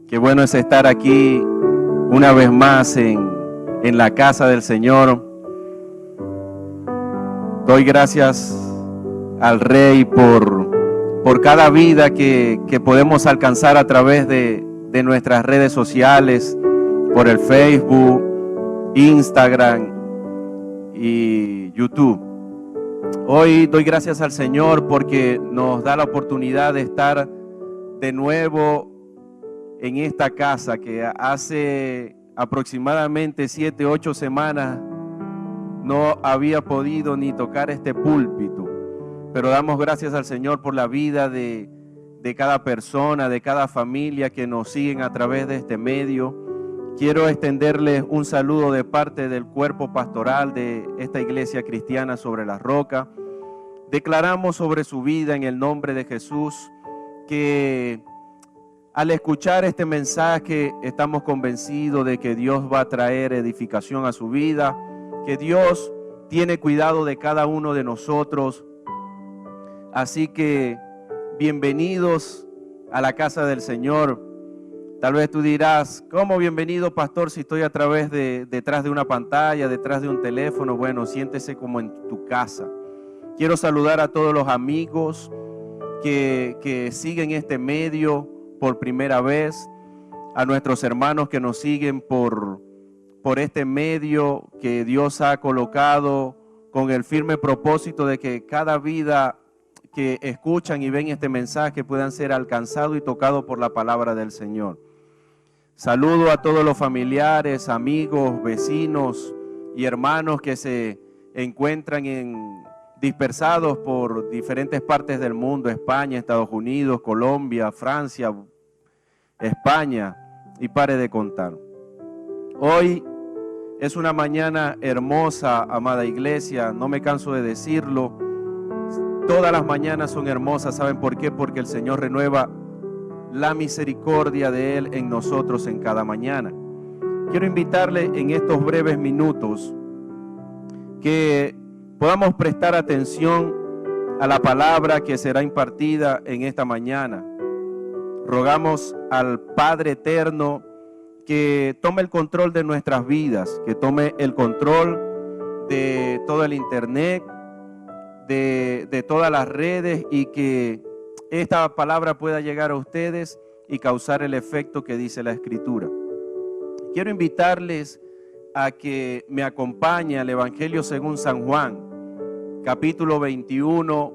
Qué bueno es estar aquí una vez más en la casa del Señor. Doy gracias al Rey por cada vida que podemos alcanzar a través de nuestras redes sociales, por el Facebook, Instagram y YouTube. Hoy doy gracias al Señor porque nos da la oportunidad de estar de nuevo en esta casa que hace aproximadamente 7, 8 semanas no había podido ni tocar este púlpito, pero damos gracias al Señor por la vida de cada persona, de cada familia que nos siguen a través de este medio. Quiero extenderles un saludo de parte del cuerpo pastoral de esta iglesia cristiana sobre la roca. Declaramos sobre su vida en el nombre de Jesús que al escuchar este mensaje estamos convencidos de que Dios va a traer edificación a su vida, que Dios tiene cuidado de cada uno de nosotros. Así que bienvenidos a la casa del Señor. Tal vez tú dirás, ¿cómo bienvenido, pastor, si estoy detrás de una pantalla, detrás de un teléfono? Bueno, siéntese como en tu casa. Quiero saludar a todos los amigos que siguen este medio por primera vez, a nuestros hermanos que nos siguen por este medio que Dios ha colocado con el firme propósito de que cada vida que escuchan y ven este mensaje puedan ser alcanzados y tocados por la palabra del Señor. Saludo a todos los familiares, amigos, vecinos y hermanos que se encuentran dispersados por diferentes partes del mundo: España, Estados Unidos, Colombia, Francia, España, y pare de contar. Hoy es una mañana hermosa, amada iglesia, no me canso de decirlo. Todas las mañanas son hermosas, ¿saben por qué? Porque el Señor renueva la misericordia de Él en nosotros en cada mañana. Quiero invitarle en estos breves minutos que podamos prestar atención a la palabra que será impartida en esta mañana. Rogamos al Padre Eterno que tome el control de nuestras vidas, que tome el control de todo el internet, de todas las redes, y que esta palabra pueda llegar a ustedes y causar el efecto que dice la Escritura. Quiero invitarles a que me acompañe al Evangelio según San Juan, capítulo 21,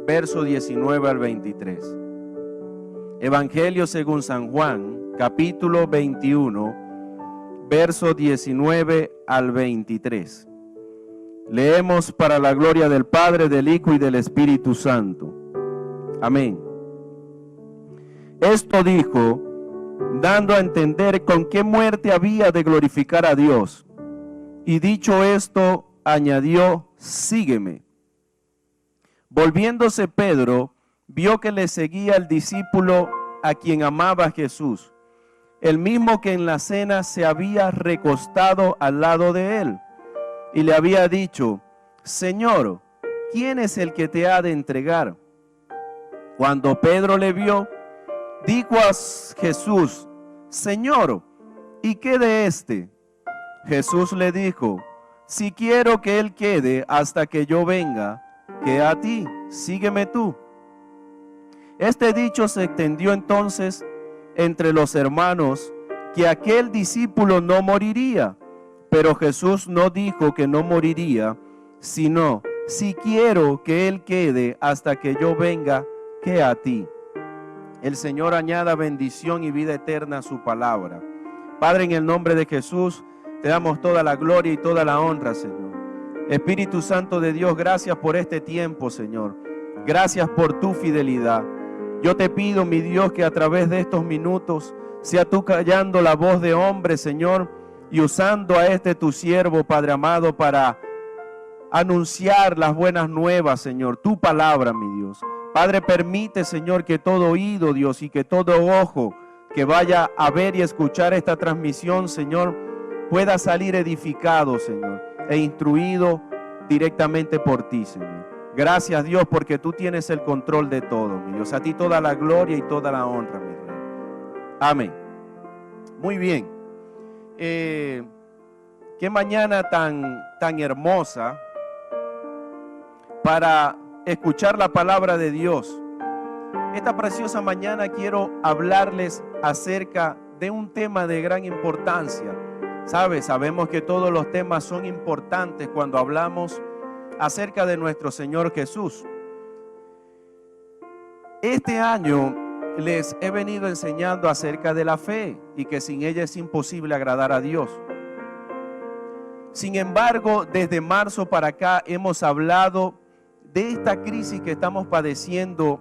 verso 19 al 23. Evangelio según San Juan, capítulo 21, verso 19 al 23. Leemos para la gloria del Padre, del Hijo y del Espíritu Santo. Amén. Esto dijo, dando a entender con qué muerte había de glorificar a Dios. Y dicho esto, añadió, sígueme. Volviéndose Pedro, vio que le seguía el discípulo a quien amaba Jesús, el mismo que en la cena se había recostado al lado de él, y le había dicho, Señor, ¿quién es el que te ha de entregar? Cuando Pedro le vio, dijo a Jesús, Señor, ¿y qué de éste? Jesús le dijo, si quiero que él quede hasta que yo venga, ¿qué a ti? Sígueme tú. Este dicho se extendió entonces entre los hermanos, que aquel discípulo no moriría. Pero Jesús no dijo que no moriría, sino, si quiero que él quede hasta que yo venga, ¿qué a ti? El Señor añada bendición y vida eterna a su palabra. Padre, en el nombre de Jesús, te damos toda la gloria y toda la honra, Señor. Espíritu Santo de Dios, gracias por este tiempo, Señor. Gracias por tu fidelidad. Yo te pido, mi Dios, que a través de estos minutos sea tú callando la voz de hombre, Señor, y usando a este tu siervo, Padre amado, para anunciar las buenas nuevas, Señor, tu palabra, mi Dios. Padre, permite, Señor, que todo oído, Dios, y que todo ojo que vaya a ver y escuchar esta transmisión, Señor, pueda salir edificado, Señor, e instruido directamente por ti, Señor. Gracias, Dios, porque tú tienes el control de todo, mi Dios. A ti toda la gloria y toda la honra, mi Rey. Amén. Muy bien. Qué mañana tan hermosa para escuchar la palabra de Dios. Esta preciosa mañana quiero hablarles acerca de un tema de gran importancia. Sabemos que todos los temas son importantes cuando hablamos acerca de nuestro Señor Jesús. Este año les he venido enseñando acerca de la fe y que sin ella es imposible agradar a Dios. Sin embargo, desde marzo para acá hemos hablado de esta crisis que estamos padeciendo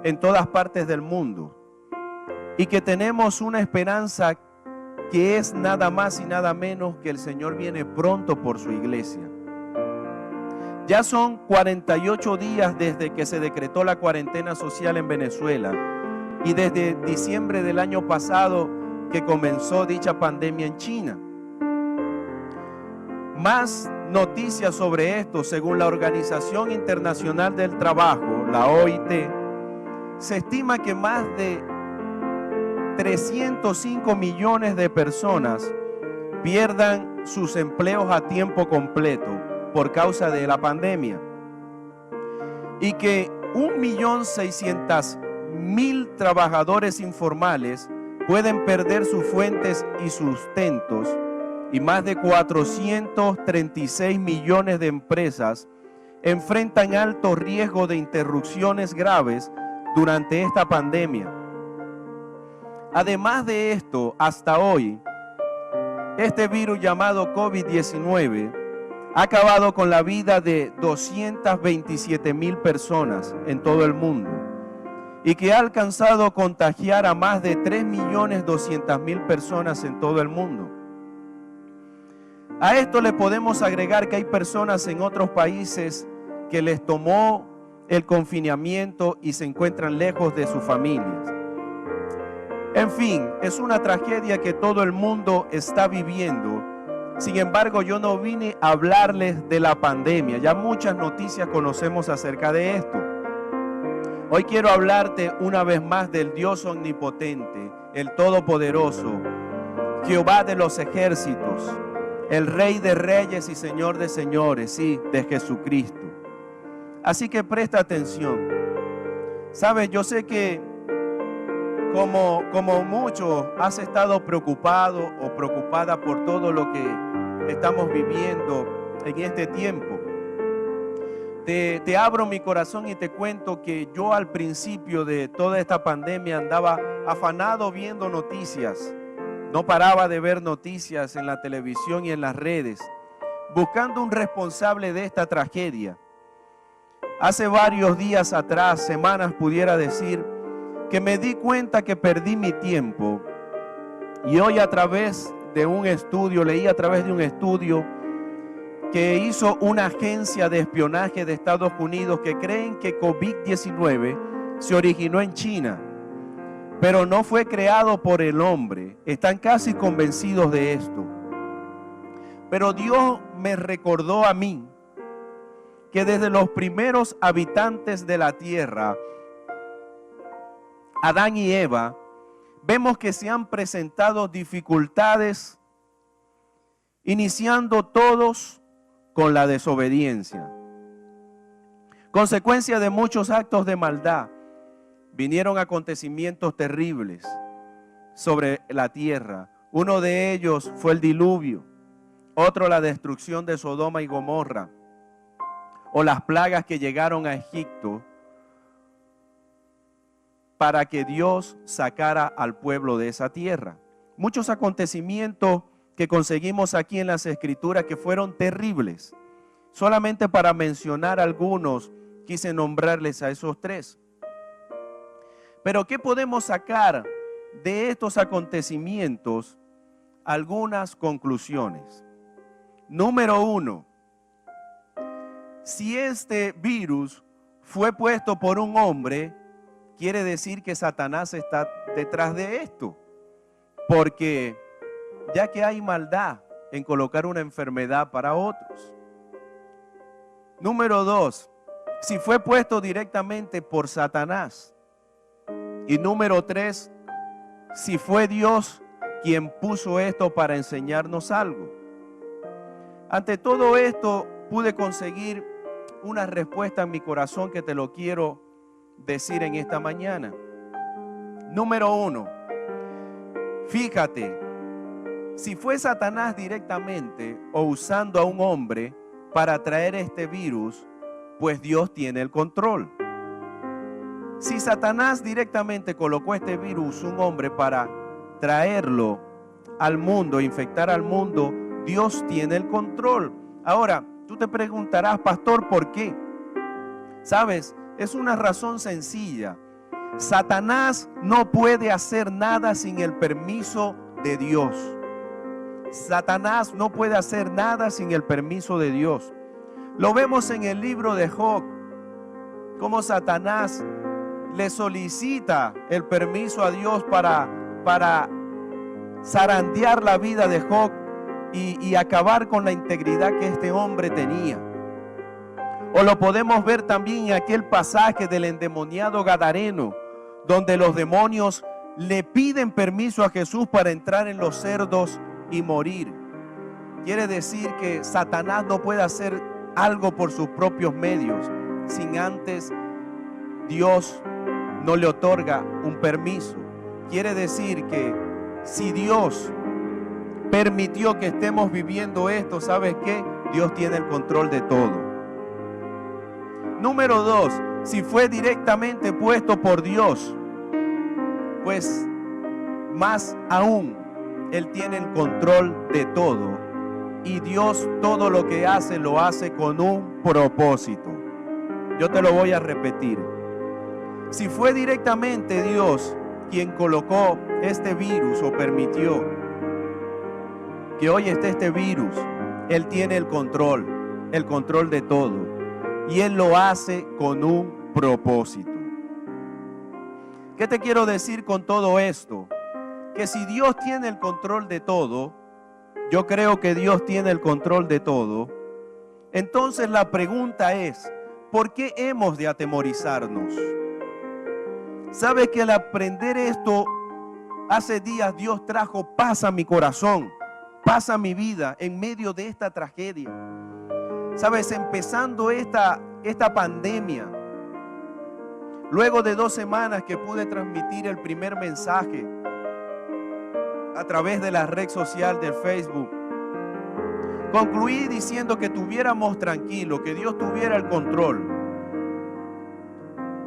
en todas partes del mundo y que tenemos una esperanza que es nada más y nada menos que el Señor viene pronto por su iglesia. Ya son 48 días desde que se decretó la cuarentena social en Venezuela y desde diciembre del año pasado que comenzó dicha pandemia en China. Más noticias sobre esto, según la Organización Internacional del Trabajo, la OIT, se estima que más de 305 millones de personas pierdan sus empleos a tiempo completo por causa de la pandemia y que 1.600.000 trabajadores informales pueden perder sus fuentes y sustentos y más de 436 millones de empresas enfrentan alto riesgo de interrupciones graves durante esta pandemia. Además de esto, hasta hoy, este virus llamado COVID-19 ha acabado con la vida de 227.000 personas en todo el mundo y que ha alcanzado a contagiar a más de 3.200.000 personas en todo el mundo. A esto le podemos agregar que hay personas en otros países que les tomó el confinamiento y se encuentran lejos de sus familias. En fin, es una tragedia que todo el mundo está viviendo. Sin embargo, yo no vine a hablarles de la pandemia. Ya muchas noticias conocemos acerca de esto. Hoy quiero hablarte una vez más del Dios omnipotente, el Todopoderoso, Jehová de los ejércitos, el Rey de reyes y Señor de señores, sí, de Jesucristo. Así que presta atención. Sabes, yo sé que como muchos has estado preocupado o preocupada por todo lo que estamos viviendo en este tiempo. Te abro mi corazón y te cuento que yo al principio de toda esta pandemia andaba afanado viendo noticias. No paraba de ver noticias en la televisión y en las redes, buscando un responsable de esta tragedia. Hace varios días atrás, semanas pudiera decir, que me di cuenta que perdí mi tiempo. Y hoy leí a través de un estudio que hizo una agencia de espionaje de Estados Unidos que creen que COVID-19 se originó en China, pero no fue creado por el hombre. Están casi convencidos de esto. Pero Dios me recordó a mí que desde los primeros habitantes de la tierra, Adán y Eva, vemos que se han presentado dificultades, iniciando todos con la desobediencia. Consecuencia de muchos actos de maldad, vinieron acontecimientos terribles sobre la tierra. Uno de ellos fue el diluvio, otro la destrucción de Sodoma y Gomorra, o las plagas que llegaron a Egipto para que Dios sacara al pueblo de esa tierra. Muchos acontecimientos que conseguimos aquí en las Escrituras que fueron terribles. Solamente para mencionar algunos, quise nombrarles a esos tres. Pero ¿qué podemos sacar de estos acontecimientos? Algunas conclusiones. Número 1. Si este virus fue puesto por un hombre, quiere decir que Satanás está detrás de esto. Porque ya que hay maldad en colocar una enfermedad para otros. Número 2. Si fue puesto directamente por Satanás. Y número 3. Si fue Dios quien puso esto para enseñarnos algo. Ante todo esto pude conseguir una respuesta en mi corazón que te lo quiero decir en esta mañana. Número 1, fíjate, si fue Satanás directamente o usando a un hombre para traer este virus, pues Dios tiene el control. Si Satanás directamente colocó este virus, un hombre, para traerlo al mundo, infectar al mundo, Dios tiene el control. Ahora, tú te preguntarás, pastor, ¿por qué? ¿Sabes? Es una razón sencilla. Satanás no puede hacer nada sin el permiso de Dios. Satanás no puede hacer nada sin el permiso de Dios. Lo vemos en el libro de Job, cómo Satanás le solicita el permiso a Dios para zarandear la vida de Job y acabar con la integridad que este hombre tenía. O lo podemos ver también en aquel pasaje del endemoniado Gadareno, donde los demonios le piden permiso a Jesús para entrar en los cerdos y morir. Quiere decir que Satanás no puede hacer algo por sus propios medios sin antes Dios no le otorga un permiso. Quiere decir que si Dios permitió que estemos viviendo esto, ¿sabes qué? Dios tiene el control de todo. Número 2, si fue directamente puesto por Dios, pues más aún, Él tiene el control de todo. Y Dios todo lo que hace, lo hace con un propósito. Yo te lo voy a repetir. Si fue directamente Dios quien colocó este virus o permitió que hoy esté este virus, Él tiene el control de todo. Y Él lo hace con un propósito. ¿Qué te quiero decir con todo esto? Que si Dios tiene el control de todo, yo creo que Dios tiene el control de todo. Entonces la pregunta es, ¿por qué hemos de atemorizarnos? ¿Sabes que al aprender esto, hace días Dios trajo paz a mi corazón, paz a mi vida en medio de esta tragedia? ¿Sabes? Empezando esta pandemia, luego de 2 semanas que pude transmitir el primer mensaje a través de la red social del Facebook, concluí diciendo que tuviéramos tranquilo, que Dios tuviera el control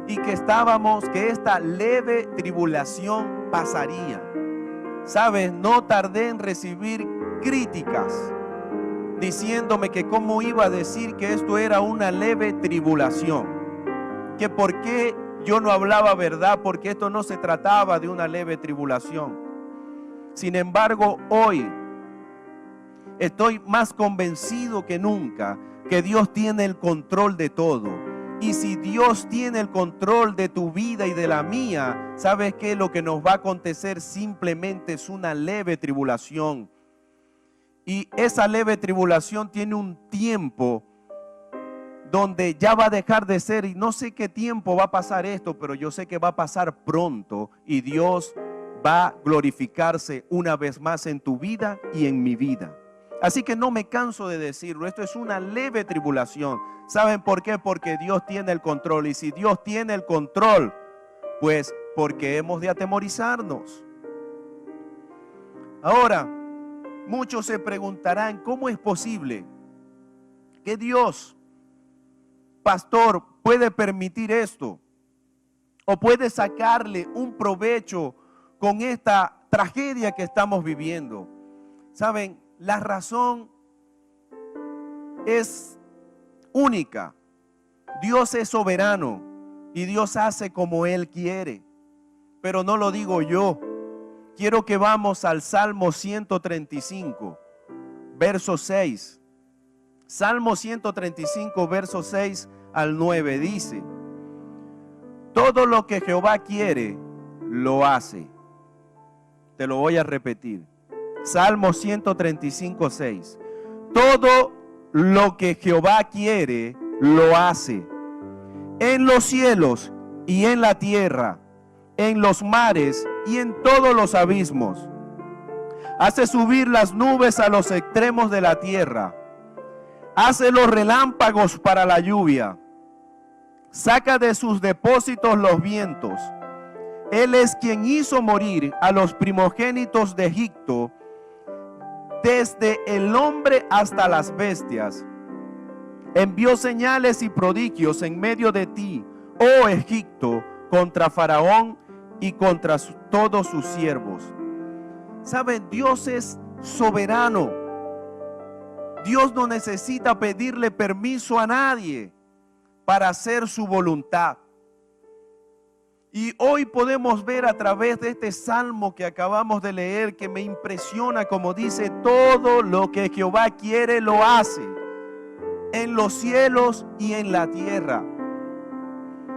y que esta leve tribulación pasaría. ¿Sabes? No tardé en recibir críticas diciéndome que cómo iba a decir que esto era una leve tribulación, que por qué yo no hablaba verdad, porque esto no se trataba de una leve tribulación. Sin embargo, hoy estoy más convencido que nunca que Dios tiene el control de todo. Y si Dios tiene el control de tu vida y de la mía, ¿sabes qué? Lo que nos va a acontecer simplemente es una leve tribulación. Y esa leve tribulación tiene un tiempo donde ya va a dejar de ser, y no sé qué tiempo va a pasar esto, pero yo sé que va a pasar pronto y Dios va a glorificarse una vez más en tu vida y en mi vida. Así que no me canso de decirlo, esto es una leve tribulación. ¿Saben por qué? Porque Dios tiene el control, y si Dios tiene el control, pues porque hemos de atemorizarnos. Ahora, muchos se preguntarán, ¿cómo es posible que Dios, pastor, puede permitir esto? ¿O puede sacarle un provecho con esta tragedia que estamos viviendo? ¿Saben? La razón es única. Dios es soberano y Dios hace como Él quiere. Pero no lo digo yo. Quiero que vamos al Salmo 135, verso 6. Salmo 135, verso 6 al 9 dice: todo lo que Jehová quiere, lo hace. Te lo voy a repetir. Salmo 135, 6. Todo lo que Jehová quiere, lo hace. En los cielos y en la tierra, en los mares y en todos los abismos. Hace subir las nubes a los extremos de la tierra. Hace los relámpagos para la lluvia. Saca de sus depósitos los vientos. Él es quien hizo morir a los primogénitos de Egipto, desde el hombre hasta las bestias. Envió señales y prodigios en medio de ti, oh Egipto, contra Faraón y contra todos sus siervos. ¿Saben? Dios es soberano. Dios no necesita pedirle permiso a nadie para hacer su voluntad. Y hoy podemos ver a través de este salmo que acabamos de leer, que me impresiona, como dice: todo lo que Jehová quiere lo hace, en los cielos y en la tierra.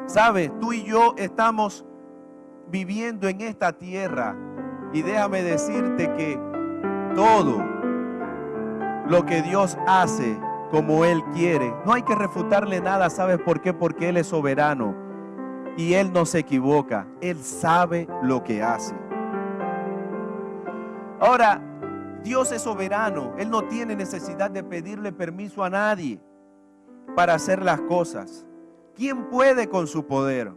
¿Sabes? Tú y yo estamos viviendo en esta tierra, y déjame decirte que todo lo que Dios hace como Él quiere, no hay que refutarle nada. ¿Sabes por qué? Porque Él es soberano. Y Él no se equivoca. Él sabe lo que hace. Ahora, Dios es soberano. Él no tiene necesidad de pedirle permiso a nadie para hacer las cosas. ¿Quién puede con su poder?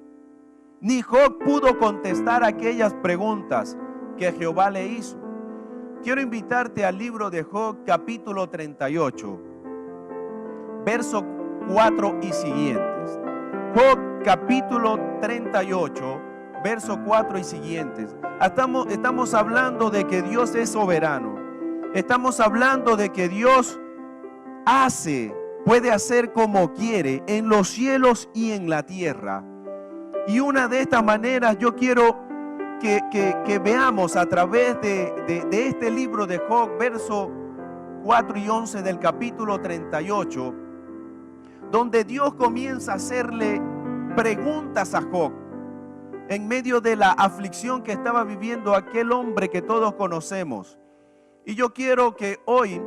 Ni Job pudo contestar aquellas preguntas que Jehová le hizo. Quiero invitarte al libro de Job, capítulo 38, verso 4 y siguientes. Job capítulo 38, verso 4 y siguientes. Estamos hablando de que Dios es soberano. Estamos hablando de que Dios puede hacer como quiere en los cielos y en la tierra. Y una de estas maneras yo quiero que veamos a través de este libro de Job, verso 4 y 11 del capítulo 38, donde Dios comienza a hacerle preguntas a Job en medio de la aflicción que estaba viviendo aquel hombre que todos conocemos. Y yo quiero que hoy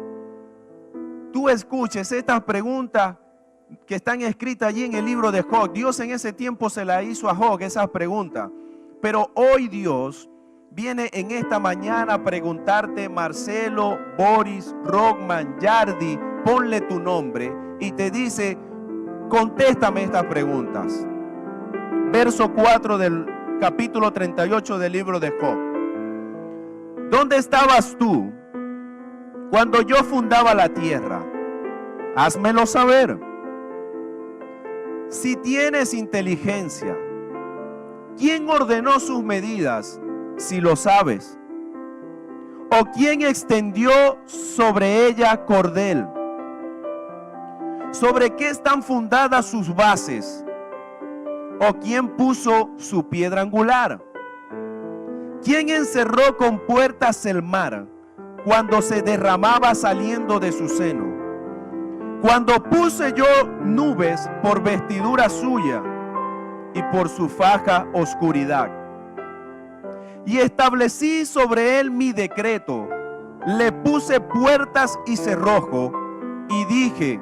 tú escuches estas preguntas que están escritas allí en el libro de Job. Dios en ese tiempo se la hizo a Job esas preguntas, pero hoy Dios viene en esta mañana a preguntarte: Marcelo, Boris, Rockman, Yardi, ponle tu nombre, y te dice: contéstame estas preguntas. Verso 4 del capítulo 38 del libro de Job. ¿Dónde estabas tú cuando yo fundaba la tierra? Házmelo saber. Si tienes inteligencia, ¿quién ordenó sus medidas, si lo sabes? ¿O quién extendió sobre ella cordel? ¿Sobre qué están fundadas sus bases? ¿O quién puso su piedra angular? ¿Quién encerró con puertas el mar cuando se derramaba saliendo de su seno? Cuando puse yo nubes por vestidura suya y por su faja oscuridad. Y establecí sobre él mi decreto, le puse puertas y cerrojo, y dije: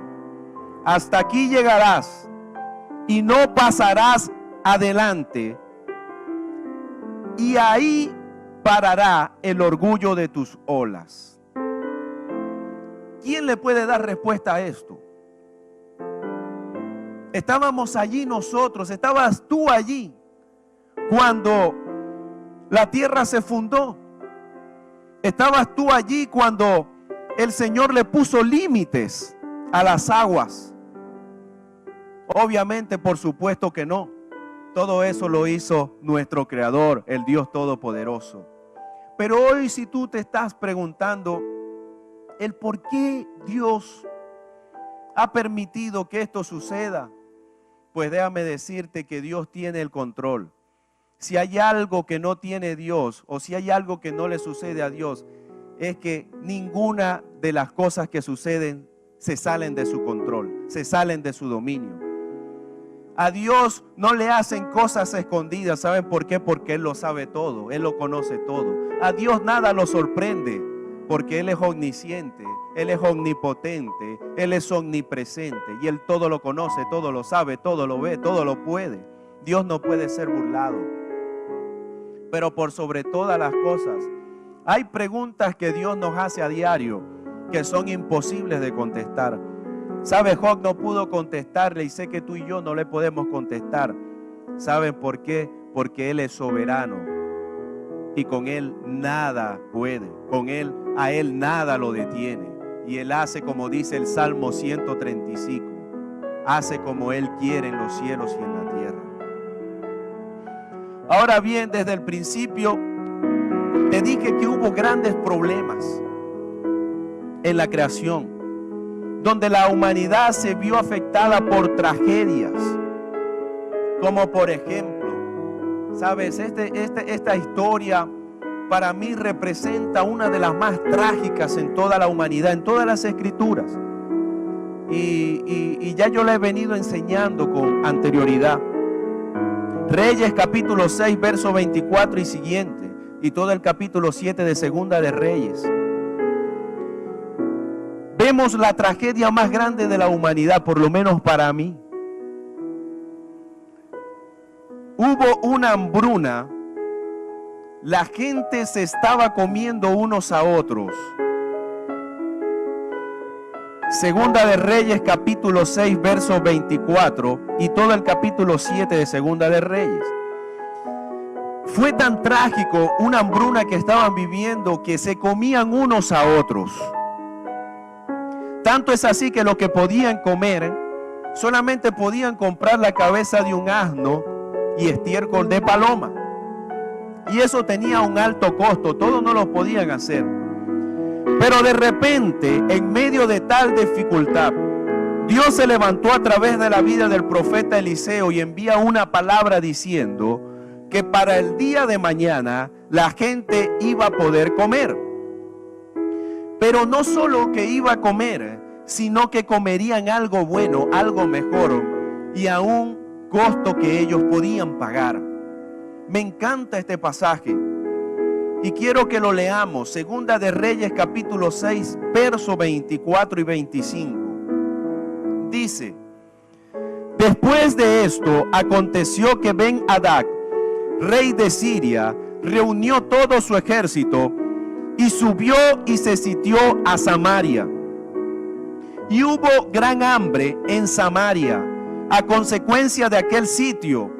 hasta aquí llegarás y no pasarás adelante, y ahí parará el orgullo de tus olas. ¿Quién le puede dar respuesta a esto? Estábamos allí nosotros, estabas tú allí cuando la tierra se fundó. Estabas tú allí cuando el Señor le puso límites a las aguas. Obviamente, por supuesto que no. Todo eso lo hizo nuestro Creador, el Dios Todopoderoso. Pero hoy, si tú te estás preguntando el por qué Dios ha permitido que esto suceda, pues déjame decirte que Dios tiene el control. Si hay algo que no tiene Dios, o si hay algo que no le sucede a Dios, es que ninguna de las cosas que suceden se salen de su control, se salen de su dominio. A Dios no le hacen cosas escondidas. ¿Saben por qué? Porque Él lo sabe todo, Él lo conoce todo. A Dios nada lo sorprende, porque Él es omnisciente, Él es omnipotente, Él es omnipresente, y Él todo lo conoce, todo lo sabe, todo lo ve, todo lo puede. Dios no puede ser burlado. Pero por sobre todas las cosas, Hay preguntas que Dios nos hace a diario que son imposibles de contestar. ¿Sabe? Job no pudo contestarle y sé que tú y yo no le podemos contestar. ¿Saben por qué? Porque Él es soberano y con Él nada puede. A Él nada lo detiene. Y Él hace como dice el Salmo 135. Hace como Él quiere en los cielos y en la tierra. Ahora bien, desde el principio te dije que hubo grandes problemas en la creación, donde la humanidad se vio afectada por tragedias, como por ejemplo, ¿sabes? Esta historia para mí representa una de las más trágicas en toda la humanidad, en todas las escrituras. Y ya yo la he venido enseñando con anterioridad. Reyes capítulo 6, verso 24 y siguiente, y todo el capítulo 7 de Segunda de Reyes. Vemos la tragedia más grande de la humanidad, por lo menos para mí. Hubo una hambruna, la gente se estaba comiendo unos a otros. Segunda de Reyes capítulo 6 verso 24 y todo el capítulo 7 de Segunda de Reyes. Fue tan trágico una hambruna que estaban viviendo que se comían unos a otros. Tanto es así que lo que podían comer solamente podían comprar la cabeza de un asno y estiércol de paloma. Y eso tenía un alto costo, todos no lo podían hacer. Pero de repente, en medio de tal dificultad, Dios se levantó a través de la vida del profeta Eliseo y envía una palabra diciendo que para el día de mañana la gente iba a poder comer. Pero no solo que iba a comer, sino que comerían algo bueno, algo mejor y a un costo que ellos podían pagar. Me encanta este pasaje y quiero que lo leamos. Segunda de Reyes capítulo 6 versos 24 y 25. Dice: después de esto aconteció que Ben-Hadad, rey de Siria, reunió todo su ejército y subió y se sitió a Samaria. Y hubo gran hambre en Samaria a consecuencia de aquel sitio,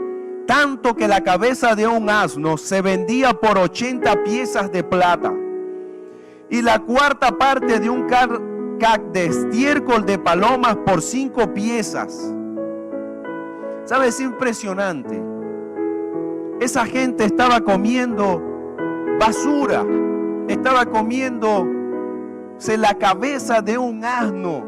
tanto que la cabeza de un asno se vendía por 80 piezas de plata, y la cuarta parte de un cac de estiércol de palomas por 5 piezas. ¿Sabes? Es impresionante. Esa gente estaba comiendo basura, estaba comiéndose la cabeza de un asno.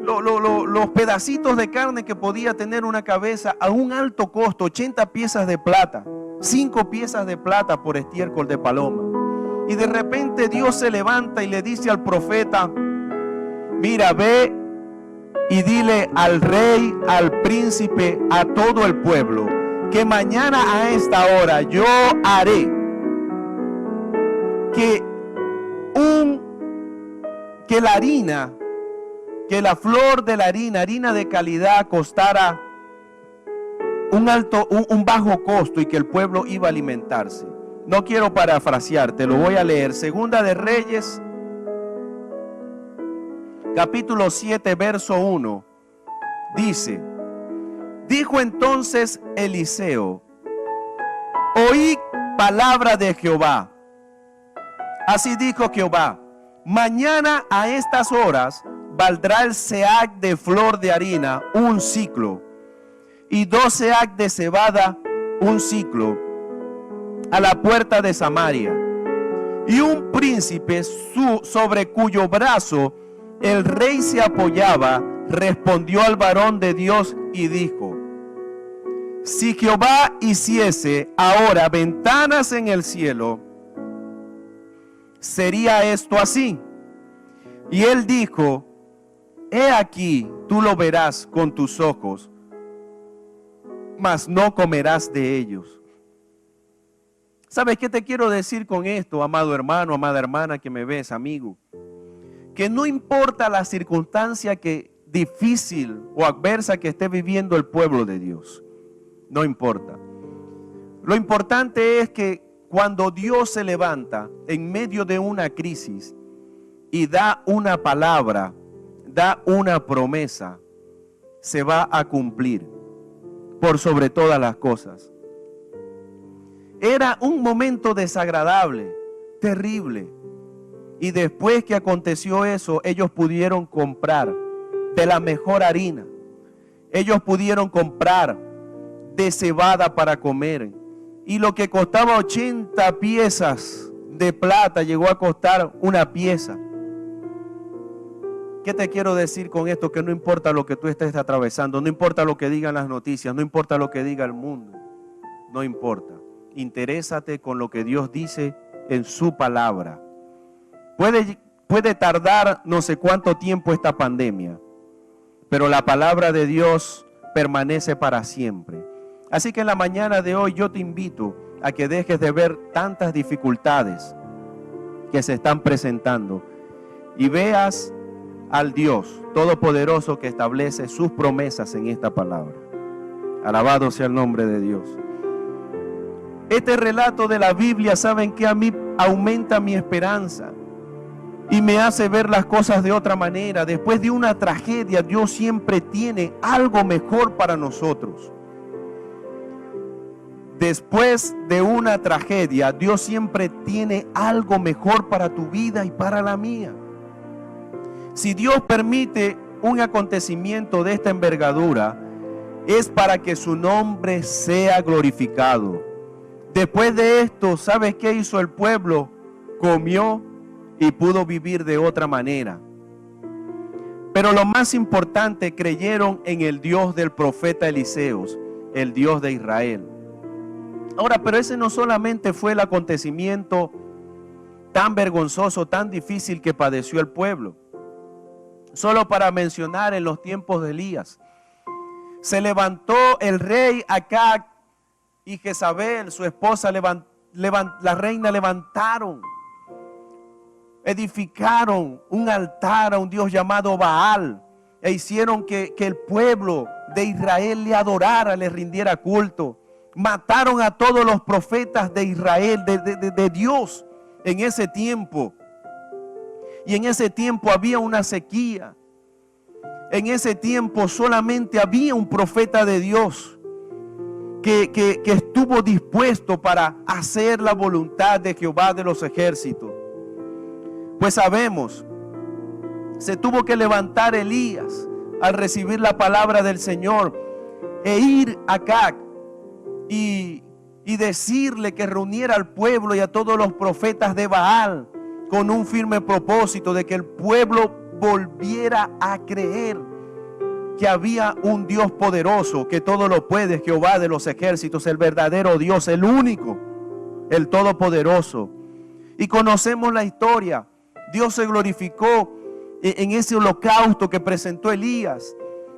Los pedacitos de carne que podía tener una cabeza a un alto costo, 80 piezas de plata, 5 piezas de plata por estiércol de paloma. Y de repente Dios se levanta y le dice al profeta: mira, ve y dile al rey, al príncipe, a todo el pueblo, que mañana a esta hora yo haré que la harina, que la flor de la harina de calidad, costara un bajo costo y que el pueblo iba a alimentarse. No quiero parafrasear, te lo voy a leer. Segunda de Reyes, capítulo 7, verso 1. Dice: dijo entonces Eliseo: oí palabra de Jehová. Así dijo Jehová: mañana a estas horas valdrá el seac de flor de harina un siclo, y 2 seac de cebada un siclo, a la puerta de Samaria. Y un príncipe sobre cuyo brazo el rey se apoyaba respondió al varón de Dios y dijo: si Jehová hiciese ahora ventanas en el cielo, ¿sería esto así? Y él dijo: he aquí, tú lo verás con tus ojos, mas no comerás de ellos. ¿Sabes qué te quiero decir con esto, amado hermano, amada hermana que me ves, amigo? Que no importa la circunstancia difícil o adversa que esté viviendo el pueblo de Dios. No importa. Lo importante es que cuando Dios se levanta en medio de una crisis y da una palabra, da una promesa, se va a cumplir por sobre todas las cosas. Era un momento desagradable, terrible. Y después que aconteció eso, ellos pudieron comprar de la mejor harina. Ellos pudieron comprar de cebada para comer. Y lo que costaba 80 piezas de plata llegó a costar una pieza. ¿Qué te quiero decir con esto? Que no importa lo que tú estés atravesando, no importa lo que digan las noticias, no importa lo que diga el mundo, no importa. Interésate con lo que Dios dice en su palabra. Puede tardar no sé cuánto tiempo esta pandemia, pero la palabra de Dios permanece para siempre. Así que en la mañana de hoy yo te invito a que dejes de ver tantas dificultades que se están presentando y veas al Dios Todopoderoso que establece sus promesas en esta palabra. Alabado sea el nombre de Dios. Este relato de la Biblia, ¿saben qué? A mí aumenta mi esperanza y me hace ver las cosas de otra manera. Después de una tragedia, Dios siempre tiene algo mejor para nosotros. Después de una tragedia, Dios siempre tiene algo mejor para tu vida y para la mía. Si Dios permite un acontecimiento de esta envergadura, es para que su nombre sea glorificado. Después de esto, ¿sabes qué hizo el pueblo? Comió y pudo vivir de otra manera. Pero lo más importante, creyeron en el Dios del profeta Eliseos, el Dios de Israel. Ahora, pero ese no solamente fue el acontecimiento tan vergonzoso, tan difícil que padeció el pueblo. Solo para mencionar, en los tiempos de Elías, se levantó el rey Acab y Jezabel, su esposa, la reina, levantaron, edificaron un altar a un Dios llamado Baal e hicieron que el pueblo de Israel le adorara, le rindiera culto. Mataron a todos los profetas de Israel, de Dios en ese tiempo. Y en ese tiempo había una sequía. En ese tiempo solamente había un profeta de Dios que estuvo dispuesto para hacer la voluntad de Jehová de los ejércitos. Pues sabemos, se tuvo que levantar Elías al recibir la palabra del Señor e ir acá y decirle que reuniera al pueblo y a todos los profetas de Baal con un firme propósito de que el pueblo volviera a creer que había un Dios poderoso, que todo lo puede, Jehová de los ejércitos, el verdadero Dios, el único, el todopoderoso. Y conocemos la historia. Dios se glorificó en ese holocausto que presentó Elías.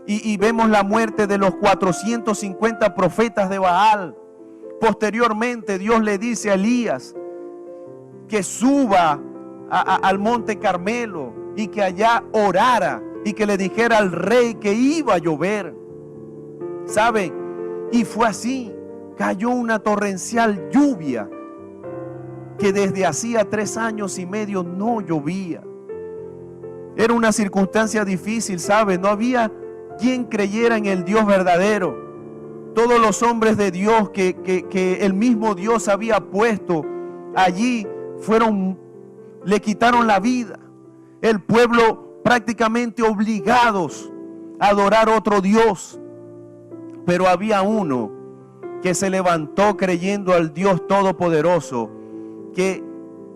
Y vemos la muerte de los 450 profetas de Baal. Posteriormente Dios le dice a Elías que suba al monte Carmelo y que allá orara y que le dijera al rey que iba a llover. ¿Sabe? Y fue así. Cayó una torrencial lluvia que desde hacía 3 años y medio no llovía. Era una circunstancia difícil, ¿sabe? No había quien creyera en el Dios verdadero. Todos los hombres de Dios que el mismo Dios había puesto allí le quitaron la vida. El pueblo prácticamente obligados a adorar otro Dios. Pero había uno que se levantó creyendo al Dios Todopoderoso, que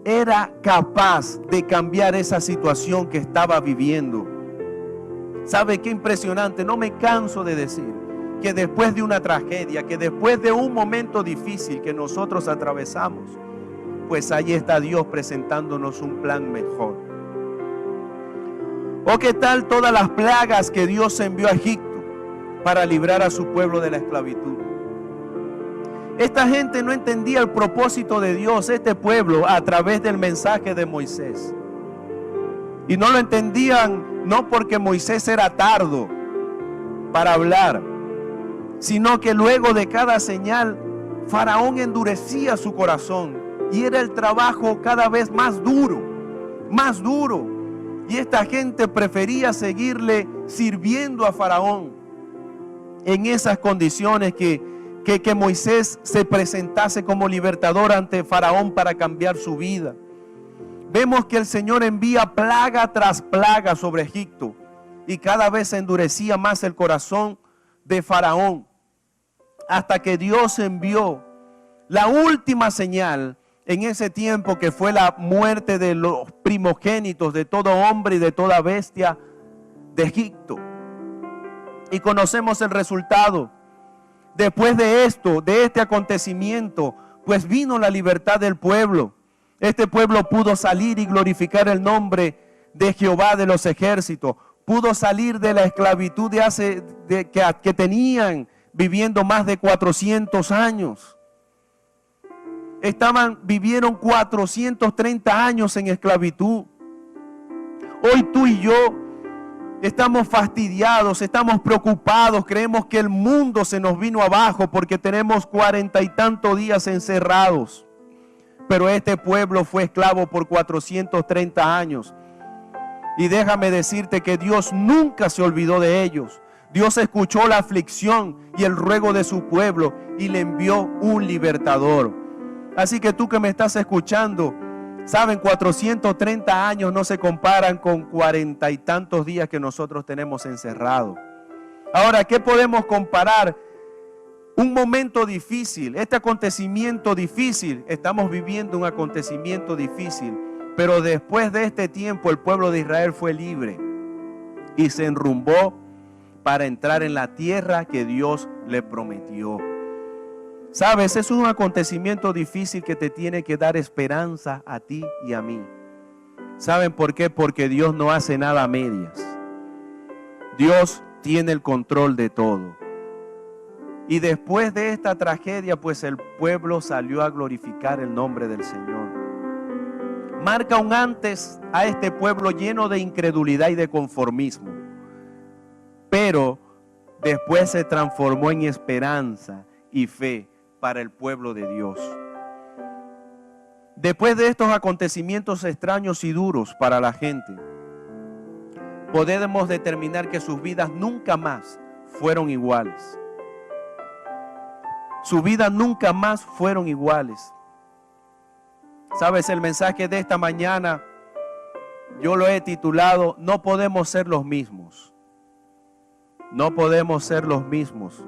era capaz de cambiar esa situación que estaba viviendo. ¿Sabe qué impresionante? No me canso de decir que después de una tragedia, que después de un momento difícil que nosotros atravesamos, pues ahí está Dios presentándonos un plan mejor. ¿O qué tal todas las plagas que Dios envió a Egipto para librar a su pueblo de la esclavitud? Esta gente no entendía el propósito de Dios, este pueblo, a través del mensaje de Moisés. Y no lo entendían no porque Moisés era tardo para hablar, sino que luego de cada señal, Faraón endurecía su corazón Y era el trabajo cada vez más duro, más duro. Y esta gente prefería seguirle sirviendo a Faraón en esas condiciones que Moisés se presentase como libertador ante Faraón para cambiar su vida. Vemos que el Señor envía plaga tras plaga sobre Egipto y cada vez se endurecía más el corazón de Faraón, hasta que Dios envió la última señal en ese tiempo, que fue la muerte de los primogénitos de todo hombre y de toda bestia de Egipto. Y conocemos el resultado. Después de esto, de este acontecimiento, pues vino la libertad del pueblo. Este pueblo pudo salir y glorificar el nombre de Jehová de los ejércitos. Pudo salir de la esclavitud que tenían viviendo más de 400 años. Vivieron 430 años en esclavitud. Hoy tú y yo estamos fastidiados, estamos preocupados, creemos que el mundo se nos vino abajo porque tenemos 40 y tantos días encerrados. Pero este pueblo fue esclavo por 430 años. Y déjame decirte que Dios nunca se olvidó de ellos. Dios escuchó la aflicción y el ruego de su pueblo y le envió un libertador. Así que tú que me estás escuchando, saben, 430 años no se comparan con 40 y tantos días que nosotros tenemos encerrados. Ahora, ¿qué podemos comparar? Un momento difícil, este acontecimiento difícil, estamos viviendo un acontecimiento difícil, pero después de este tiempo el pueblo de Israel fue libre y se enrumbó para entrar en la tierra que Dios le prometió. Sabes, es un acontecimiento difícil que te tiene que dar esperanza a ti y a mí. ¿Saben por qué? Porque Dios no hace nada a medias. Dios tiene el control de todo. Y después de esta tragedia, pues el pueblo salió a glorificar el nombre del Señor. Marca un antes a este pueblo lleno de incredulidad y de conformismo. Pero después se transformó en esperanza y fe para el pueblo de Dios. Después de estos acontecimientos extraños y duros para la gente, podemos determinar que sus vidas nunca más fueron iguales. Sus vidas nunca más fueron iguales. Sabes, el mensaje de esta mañana yo lo he titulado: no podemos ser los mismos. No podemos ser los mismos.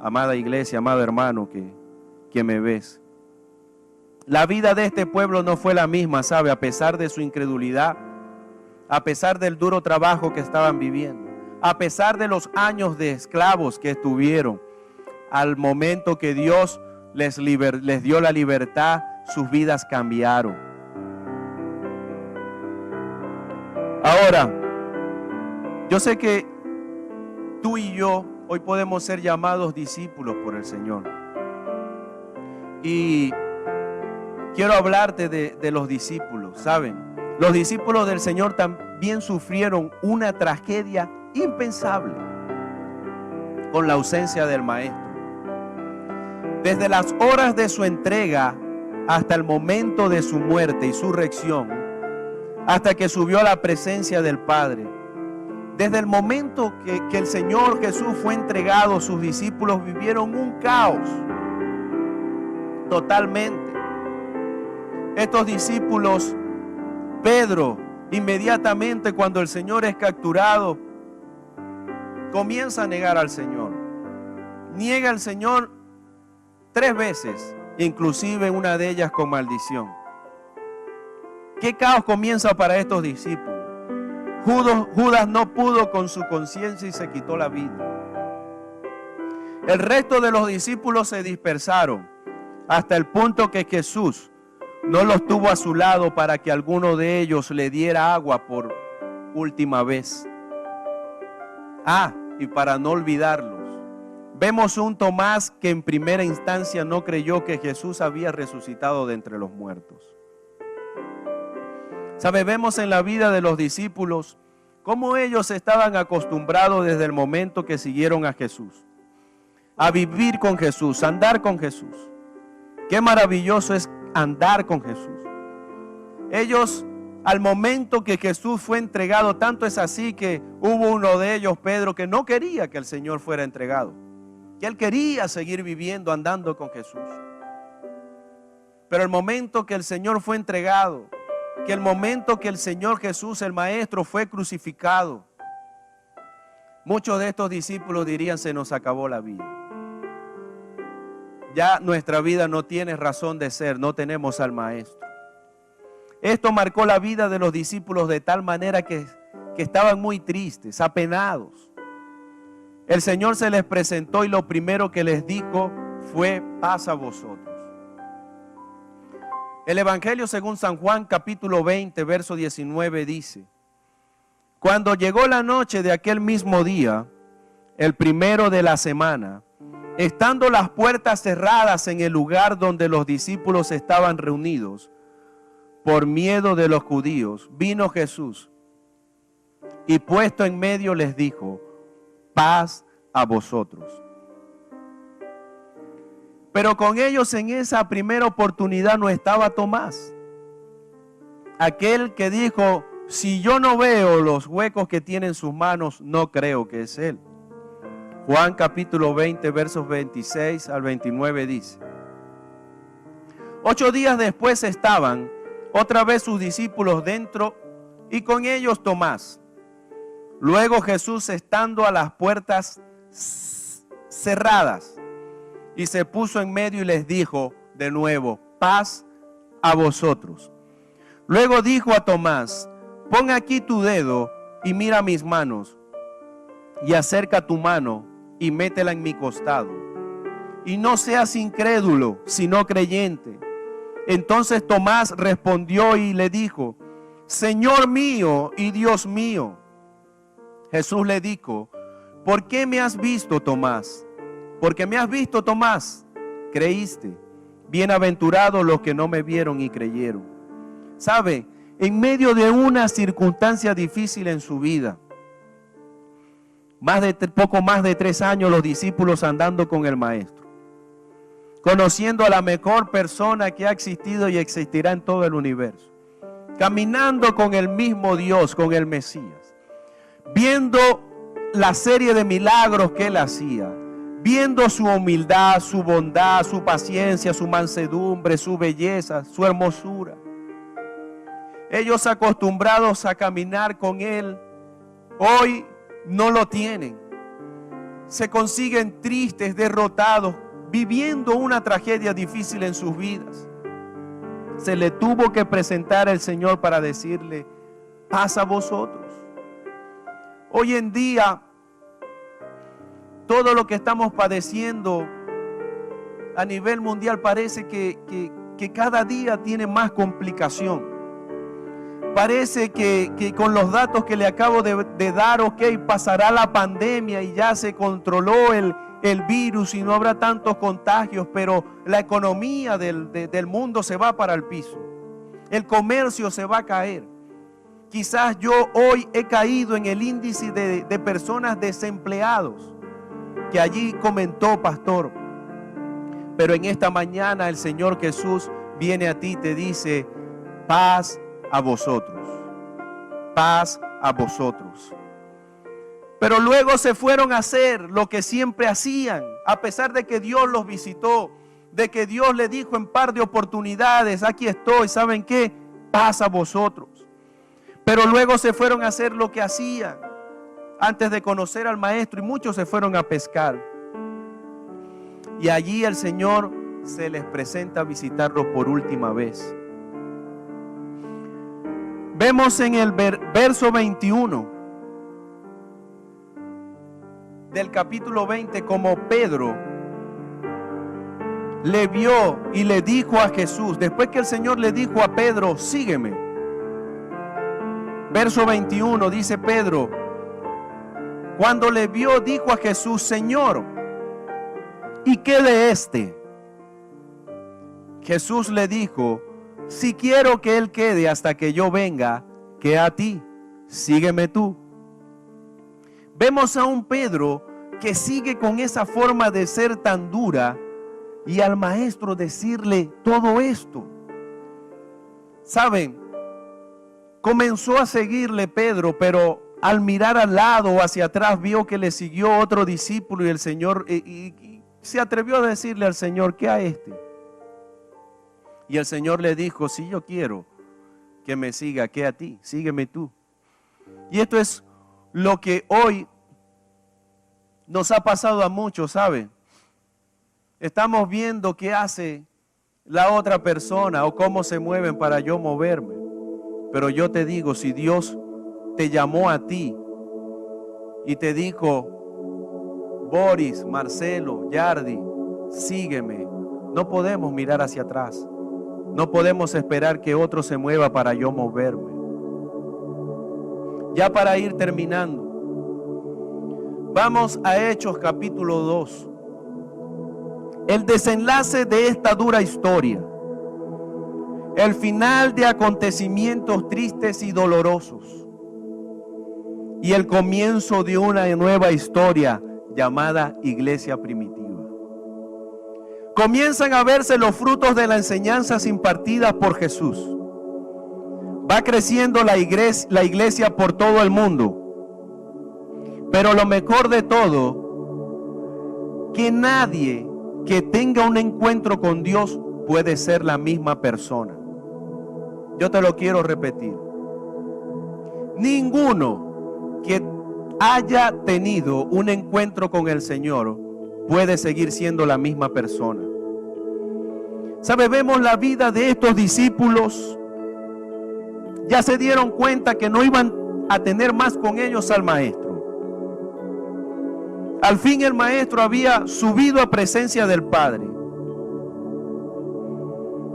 Amada iglesia, amado hermano que me ves. La vida de este pueblo no fue la misma, ¿sabe? A pesar de su incredulidad, a pesar del duro trabajo que estaban viviendo, a pesar de los años de esclavos que estuvieron, al momento que Dios les dio la libertad, sus vidas cambiaron. Ahora, yo sé que tú y yo hoy podemos ser llamados discípulos por el Señor. Y quiero hablarte de los discípulos, ¿saben? Los discípulos del Señor también sufrieron una tragedia impensable con la ausencia del Maestro. Desde las horas de su entrega hasta el momento de su muerte y su resurrección, hasta que subió a la presencia del Padre. Desde el momento que el Señor Jesús fue entregado, sus discípulos vivieron un caos totalmente. Estos discípulos, Pedro, inmediatamente cuando el Señor es capturado, comienza a negar al Señor. Niega al Señor 3 veces, inclusive una de ellas con maldición. ¿Qué caos comienza para estos discípulos? Judas no pudo con su conciencia y se quitó la vida. El resto de los discípulos se dispersaron hasta el punto que Jesús no los tuvo a su lado para que alguno de ellos le diera agua por última vez. Y para no olvidarlos, vemos un Tomás que en primera instancia no creyó que Jesús había resucitado de entre los muertos. Vemos en la vida de los discípulos cómo ellos estaban acostumbrados desde el momento que siguieron a Jesús, a vivir con Jesús, a andar con Jesús. Qué maravilloso es andar con Jesús. Ellos, al momento que Jesús fue entregado, tanto es así que hubo uno de ellos, Pedro, que no quería que el Señor fuera entregado, que él quería seguir viviendo, andando con Jesús. Pero el momento que el Señor fue entregado, que el momento que el Señor Jesús, el Maestro, fue crucificado, muchos de estos discípulos dirían: se nos acabó la vida. Ya nuestra vida no tiene razón de ser, no tenemos al Maestro. Esto marcó la vida de los discípulos de tal manera que estaban muy tristes, apenados. El Señor se les presentó y lo primero que les dijo fue: paz a vosotros. El Evangelio según San Juan, capítulo 20, verso 19 dice: cuando llegó la noche de aquel mismo día, el primero de la semana, estando las puertas cerradas en el lugar donde los discípulos estaban reunidos, por miedo de los judíos, vino Jesús y puesto en medio les dijo: paz a vosotros. Pero con ellos en esa primera oportunidad no estaba Tomás, aquel que dijo: si yo no veo los huecos que tiene en sus manos, no creo que es él. Juan capítulo 20, versos 26 al 29 dice: 8 días después estaban otra vez sus discípulos dentro y con ellos Tomás. Luego Jesús, estando a las puertas cerradas, y se puso en medio y les dijo de nuevo: paz a vosotros. Luego dijo a Tomás: pon aquí tu dedo y mira mis manos, y acerca tu mano y métela en mi costado, y no seas incrédulo, sino creyente. Entonces Tomás respondió y le dijo: Señor mío y Dios mío. Jesús le dijo: ¿por qué me has visto, Tomás? Porque me has visto, Tomás, creíste. Bienaventurados los que no me vieron y creyeron. ¿Sabe? En medio de una circunstancia difícil en su vida, poco más de 3 años los discípulos andando con el Maestro, conociendo a la mejor persona que ha existido y existirá en todo el universo, caminando con el mismo Dios, con el Mesías, viendo la serie de milagros que él hacía, viendo su humildad, su bondad, su paciencia, su mansedumbre, su belleza, su hermosura. Ellos acostumbrados a caminar con él, hoy no lo tienen. Se consiguen tristes, derrotados, viviendo una tragedia difícil en sus vidas. Se le tuvo que presentar el Señor para decirle: paz a vosotros. Hoy en día, todo lo que estamos padeciendo a nivel mundial parece que cada día tiene más complicación. Parece que con los datos que le acabo de dar, pasará la pandemia y ya se controló el virus y no habrá tantos contagios, pero la economía del mundo se va para el piso. El comercio se va a caer. Quizás yo hoy he caído en el índice de personas desempleados que allí comentó pastor. Pero en esta mañana el Señor Jesús viene a ti y te dice: paz a vosotros, paz a vosotros. Pero luego se fueron a hacer lo que siempre hacían, a pesar de que Dios los visitó, de que Dios les dijo en par de oportunidades: aquí estoy, ¿saben qué? Paz a vosotros. Pero luego se fueron a hacer lo que hacían antes de conocer al Maestro, y muchos se fueron a pescar. Y allí el Señor se les presenta a visitarlos por última vez. Vemos en el verso 21 del capítulo 20 como Pedro le vio y le dijo a Jesús, después que el Señor le dijo a Pedro: sígueme. Verso 21 dice Pedro: cuando le vio, dijo a Jesús: Señor, ¿y qué de este? Jesús le dijo: si quiero que él quede hasta que yo venga, que a ti, sígueme tú. Vemos a un Pedro que sigue con esa forma de ser tan dura, y al Maestro decirle todo esto. ¿Saben? Comenzó a seguirle Pedro, pero al mirar al lado o hacia atrás vio que le siguió otro discípulo y el Señor y se atrevió a decirle al Señor: ¿qué a este? Y el Señor le dijo: si yo quiero que me siga, ¿qué a ti? Sígueme tú. Y esto es lo que hoy nos ha pasado a muchos, ¿saben? Estamos viendo qué hace la otra persona o cómo se mueven para yo moverme. Pero yo te digo, si Dios te llamó a ti y te dijo: Boris, Marcelo, Yardi, sígueme, no podemos mirar hacia atrás. No podemos esperar que otro se mueva para yo moverme. Ya para ir terminando, vamos a Hechos capítulo 2. El desenlace de esta dura historia. El final de acontecimientos tristes y dolorosos. Y el comienzo de una nueva historia llamada iglesia primitiva. Comienzan a verse los frutos de las enseñanzas impartidas por Jesús. Va creciendo la iglesia por todo el mundo. Pero lo mejor de todo, que nadie que tenga un encuentro con Dios puede ser la misma persona. Yo te lo quiero repetir. Ninguno que haya tenido un encuentro con el Señor puede seguir siendo la misma persona. ¿Sabe? Vemos la vida de estos discípulos. Ya se dieron cuenta que no iban a tener más con ellos al maestro. Al fin el maestro había subido a presencia del Padre.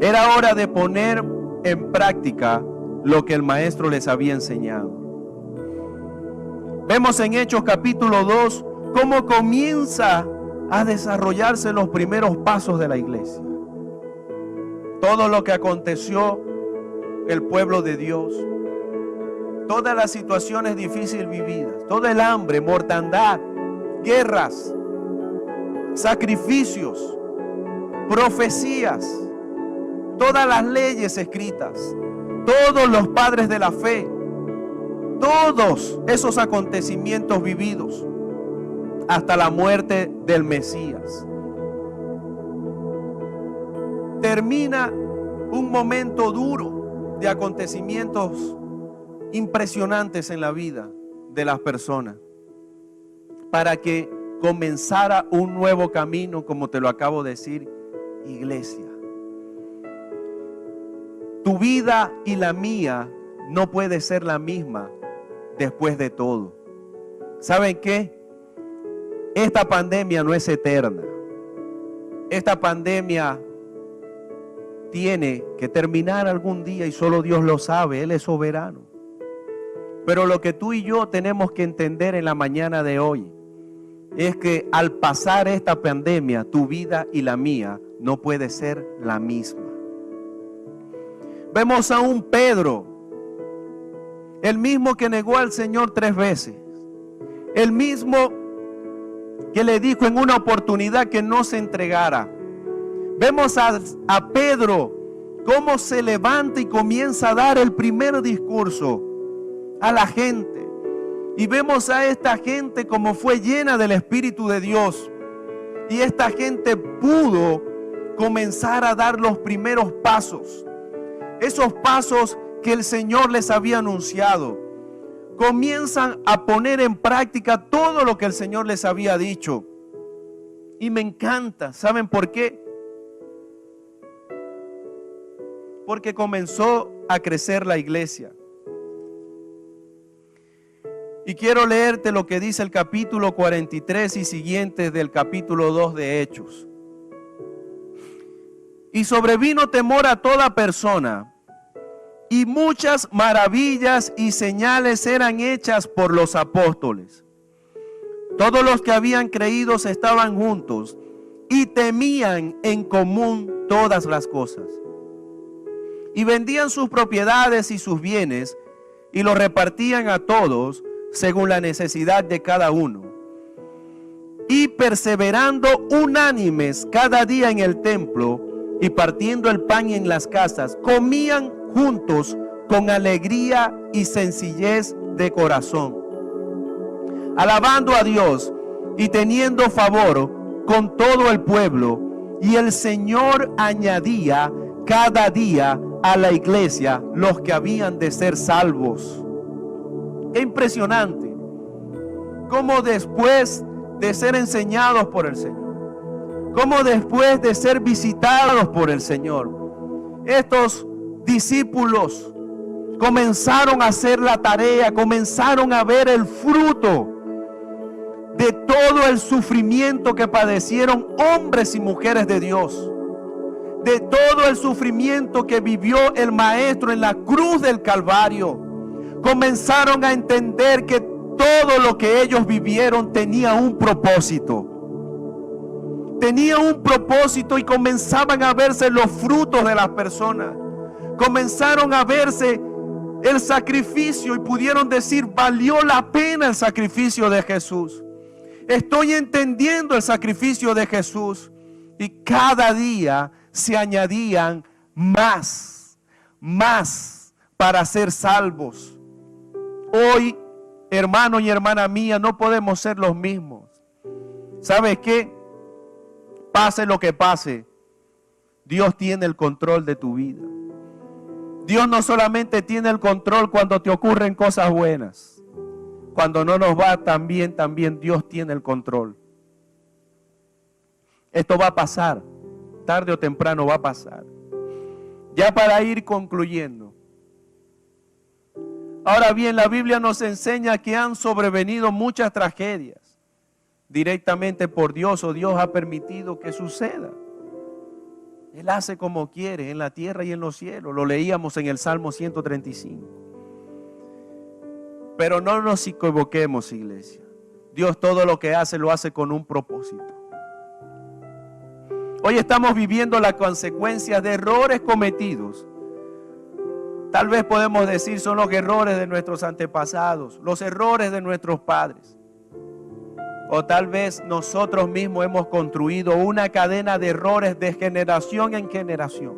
Era hora de poner en práctica lo que el maestro les había enseñado. Vemos en Hechos capítulo 2 cómo comienza a desarrollarse los primeros pasos de la iglesia. Todo lo que aconteció el pueblo de Dios, todas las situaciones difíciles vividas, todo el hambre, mortandad, guerras, sacrificios, profecías, todas las leyes escritas, todos los padres de la fe, todos esos acontecimientos vividos hasta la muerte del Mesías. Termina un momento duro de acontecimientos impresionantes en la vida de las personas para que comenzara un nuevo camino, como te lo acabo de decir, iglesia. Tu vida y la mía no puede ser la misma después de todo. ¿Saben qué? Esta pandemia no es eterna. Esta pandemia tiene que terminar algún día y solo Dios lo sabe, Él es soberano. Pero lo que tú y yo tenemos que entender en la mañana de hoy es que al pasar esta pandemia, tu vida y la mía no puede ser la misma. Vemos a un Pedro, el mismo que negó al Señor 3 veces, el mismo que le dijo en una oportunidad que no se entregara. Vemos a Pedro cómo se levanta y comienza a dar el primer discurso a la gente. Y vemos a esta gente como fue llena del Espíritu de Dios. Y esta gente pudo comenzar a dar los primeros pasos. Esos pasos que el Señor les había anunciado. Comienzan a poner en práctica todo lo que el Señor les había dicho. Y me encanta. ¿Saben por qué? Porque comenzó a crecer la iglesia. Y quiero leerte lo que dice el capítulo 43 y siguientes del capítulo 2 de Hechos. Y sobrevino temor a toda persona, y muchas maravillas y señales eran hechas por los apóstoles. Todos los que habían creído estaban juntos y temían en común todas las cosas. Y vendían sus propiedades y sus bienes y los repartían a todos según la necesidad de cada uno. Y perseverando unánimes cada día en el templo y partiendo el pan en las casas, comían juntos con alegría y sencillez de corazón, alabando a Dios y teniendo favor con todo el pueblo. Y el Señor añadía cada día a la iglesia los que habían de ser salvos. Qué impresionante cómo después de ser enseñados por el Señor, cómo después de ser visitados por el Señor, estos discípulos comenzaron a hacer la tarea, comenzaron a ver el fruto de todo el sufrimiento que padecieron hombres y mujeres de Dios, de todo el sufrimiento que vivió el Maestro en la cruz del Calvario. Comenzaron a entender que todo lo que ellos vivieron tenía un propósito. Tenía un propósito y comenzaban a verse los frutos de las personas. Comenzaron a verse el sacrificio y pudieron decir: valió la pena el sacrificio de Jesús. Estoy entendiendo el sacrificio de Jesús. Y cada día se añadían más para ser salvos. Hoy, hermano y hermana mía, no podemos ser los mismos. ¿Sabes qué? Pase lo que pase, Dios tiene el control de tu vida. Dios no solamente tiene el control cuando te ocurren cosas buenas. Cuando no nos va tan bien, también Dios tiene el control. Esto va a pasar, tarde o temprano va a pasar. Ya para ir concluyendo. Ahora bien, la Biblia nos enseña que han sobrevenido muchas tragedias directamente por Dios, o Dios ha permitido que suceda. Él hace como quiere en la tierra y en los cielos. Lo leíamos en el Salmo 135. Pero no nos equivoquemos, iglesia. Dios todo lo que hace, lo hace con un propósito. Hoy estamos viviendo las consecuencias de errores cometidos. Tal vez podemos decir son los errores de nuestros antepasados, los errores de nuestros padres. O tal vez nosotros mismos hemos construido una cadena de errores de generación en generación.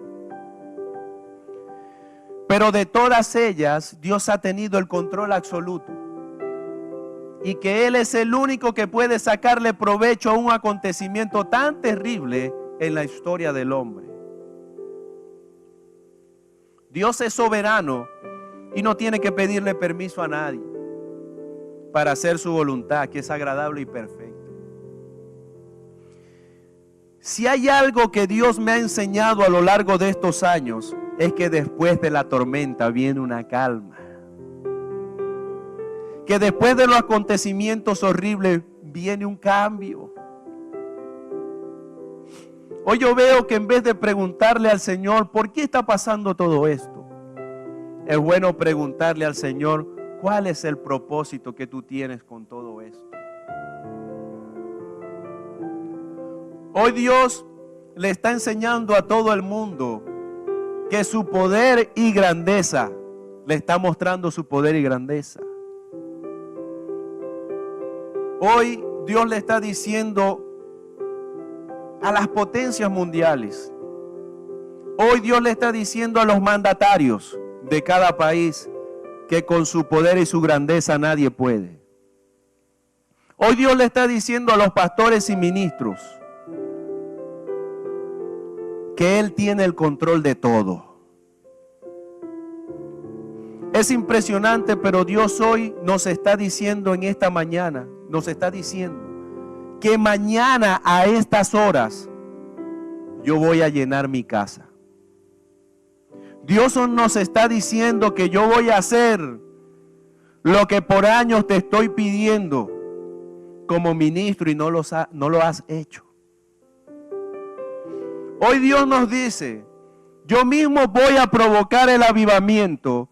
Pero de todas ellas, Dios ha tenido el control absoluto. Y que Él es el único que puede sacarle provecho a un acontecimiento tan terrible en la historia del hombre. Dios es soberano y no tiene que pedirle permiso a nadie para hacer su voluntad, que es agradable y perfecta. Si hay algo que Dios me ha enseñado a lo largo de estos años, es que después de la tormenta viene una calma. Que después de los acontecimientos horribles viene un cambio. Hoy yo veo que en vez de preguntarle al Señor, ¿por qué está pasando todo esto? Es bueno preguntarle al Señor, ¿cuál es el propósito que tú tienes con todo esto? Hoy Dios le está enseñando a todo el mundo que su poder y grandeza, le está mostrando su poder y grandeza. Hoy Dios le está diciendo a las potencias mundiales, hoy Dios le está diciendo a los mandatarios de cada país que con su poder y su grandeza nadie puede. Hoy Dios le está diciendo a los pastores y ministros que Él tiene el control de todo. Es impresionante, pero Dios hoy nos está diciendo en esta mañana, nos está diciendo que mañana a estas horas yo voy a llenar mi casa. Dios nos está diciendo que yo voy a hacer lo que por años te estoy pidiendo como ministro y no lo has hecho. Hoy Dios nos dice, yo mismo voy a provocar el avivamiento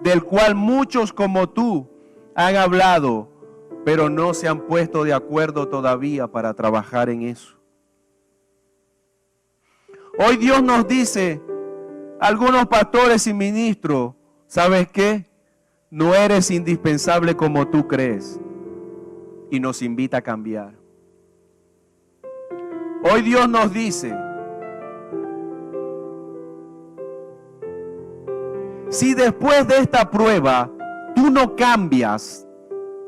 del cual muchos como tú han hablado, pero no se han puesto de acuerdo todavía para trabajar en eso. Hoy Dios nos dice, algunos pastores y ministros, ¿sabes qué? No eres indispensable como tú crees. Y nos invita a cambiar. Hoy Dios nos dice, Si después de esta prueba tú no cambias,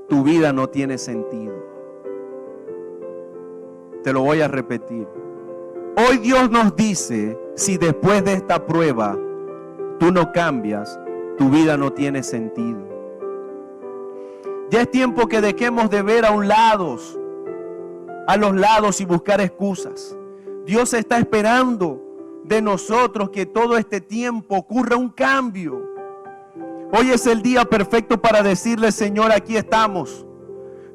tu vida no tiene sentido. Te lo voy a repetir. Hoy Dios nos dice, si después de esta prueba tú no cambias, tu vida no tiene sentido. Ya es tiempo que dejemos de ver a los lados y buscar excusas. Dios está esperando de nosotros que todo este tiempo ocurra un cambio. Hoy es el día perfecto para decirle: Señor, aquí estamos,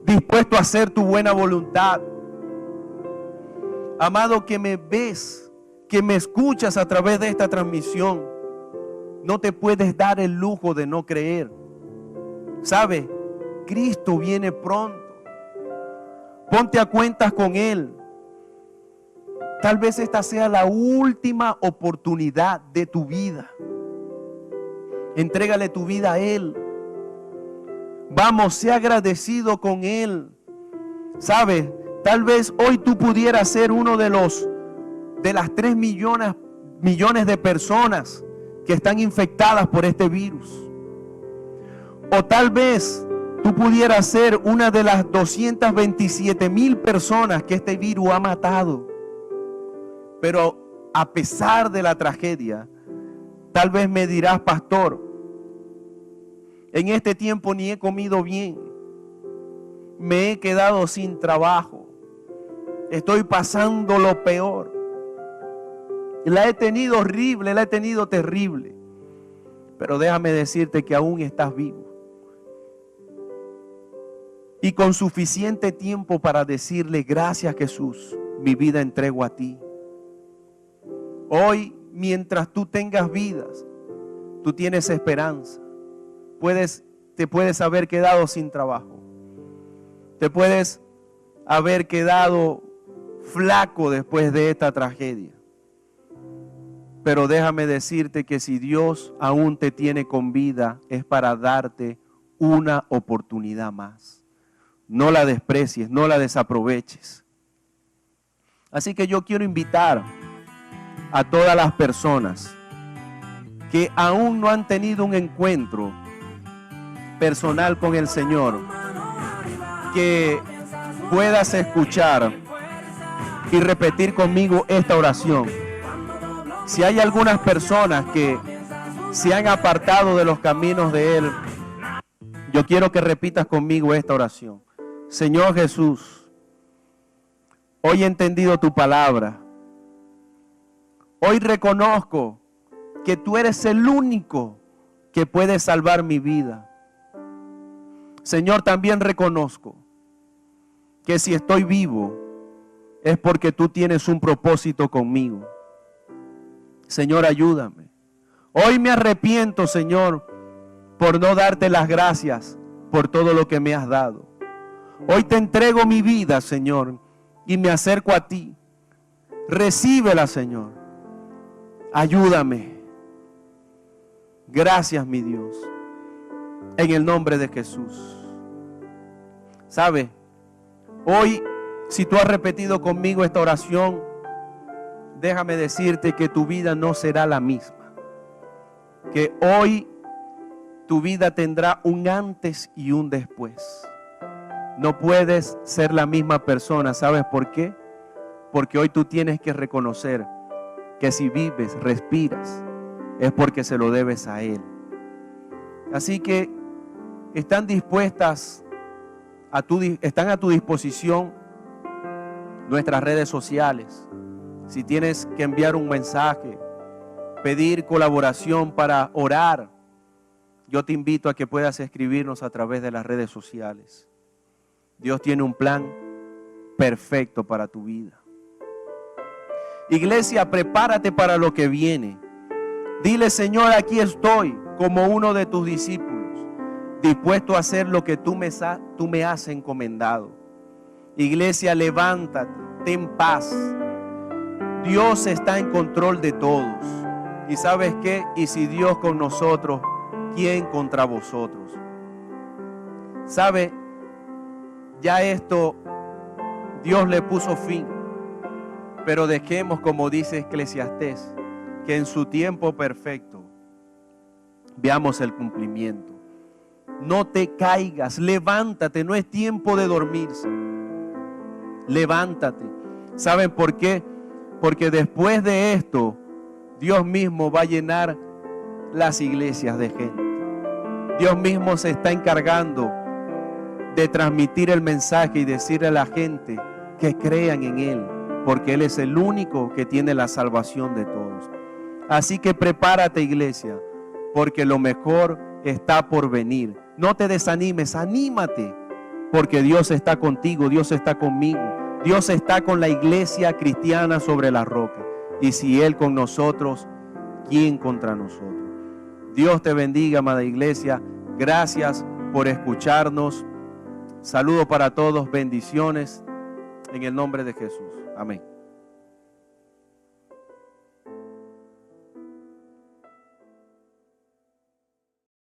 dispuestos a hacer tu buena voluntad. Amado, que me ves, que me escuchas a través de esta transmisión, no te puedes dar el lujo de no creer. ¿Sabe? Cristo viene pronto. Ponte a cuentas con Él. Tal vez esta sea la última oportunidad de tu vida. Entrégale tu vida a Él. Vamos, sea agradecido con Él. ¿Sabes? Tal vez hoy tú pudieras ser uno de las 3 millones de personas que están infectadas por este virus. O tal vez tú pudieras ser una de las 227,000 personas que este virus ha matado. Pero a pesar de la tragedia, tal vez me dirás: pastor, en este tiempo ni he comido bien, me he quedado sin trabajo, estoy pasando lo peor, la he tenido horrible, la he tenido terrible. Pero déjame decirte que aún estás vivo y con suficiente tiempo para decirle: gracias, Jesús, mi vida entrego a ti. Hoy, mientras tú tengas vidas, tú tienes esperanza. Te puedes haber quedado sin trabajo, te puedes haber quedado flaco después de esta tragedia. Pero déjame decirte que si Dios aún te tiene con vida, es para darte una oportunidad más. No la desprecies, no la desaproveches. Así que yo quiero invitar a todas las personas que aún no han tenido un encuentro personal con el Señor, que puedas escuchar y repetir conmigo esta oración. Si hay algunas personas que se han apartado de los caminos de Él, yo quiero que repitas conmigo esta oración. Señor Jesús, hoy he entendido tu palabra. Hoy reconozco que tú eres el único que puede salvar mi vida. Señor, también reconozco que si estoy vivo es porque tú tienes un propósito conmigo. Señor, ayúdame. Hoy me arrepiento, Señor, por no darte las gracias por todo lo que me has dado. Hoy te entrego mi vida, Señor, y me acerco a ti. Recíbela, Señor. Ayúdame. Gracias, mi Dios. En el nombre de Jesús. ¿Sabe? Hoy, si tú has repetido conmigo esta oración, déjame decirte que tu vida no será la misma. Que hoy tu vida tendrá un antes y un después. No puedes ser la misma persona. ¿Sabes por qué? Porque hoy tú tienes que reconocer que si vives, respiras, es porque se lo debes a Él. Así que están a tu disposición nuestras redes sociales. Si tienes que enviar un mensaje, pedir colaboración para orar, yo te invito a que puedas escribirnos a través de las redes sociales. Dios tiene un plan perfecto para tu vida. Iglesia, prepárate para lo que viene. Dile: Señor, aquí estoy como uno de tus discípulos, dispuesto a hacer lo que tú me has encomendado. Iglesia, levántate, ten paz. Dios está en control de todos. ¿Y sabes qué? Y si Dios con nosotros, ¿quién contra vosotros? ¿Sabe? Ya esto Dios le puso fin. Pero dejemos, como dice Eclesiastés, que en su tiempo perfecto veamos el cumplimiento. No te caigas, levántate, no es tiempo de dormirse. Levántate. ¿Saben por qué? Porque después de esto, Dios mismo va a llenar las iglesias de gente. Dios mismo se está encargando de transmitir el mensaje y decirle a la gente que crean en Él, porque Él es el único que tiene la salvación de todos. Así que prepárate, iglesia, porque lo mejor está por venir. No te desanimes, anímate, porque Dios está contigo, Dios está conmigo, Dios está con la iglesia cristiana sobre la roca. Y si Él con nosotros, ¿quién contra nosotros? Dios te bendiga, amada iglesia. Gracias por escucharnos. Saludo para todos, bendiciones en el nombre de Jesús. Amén.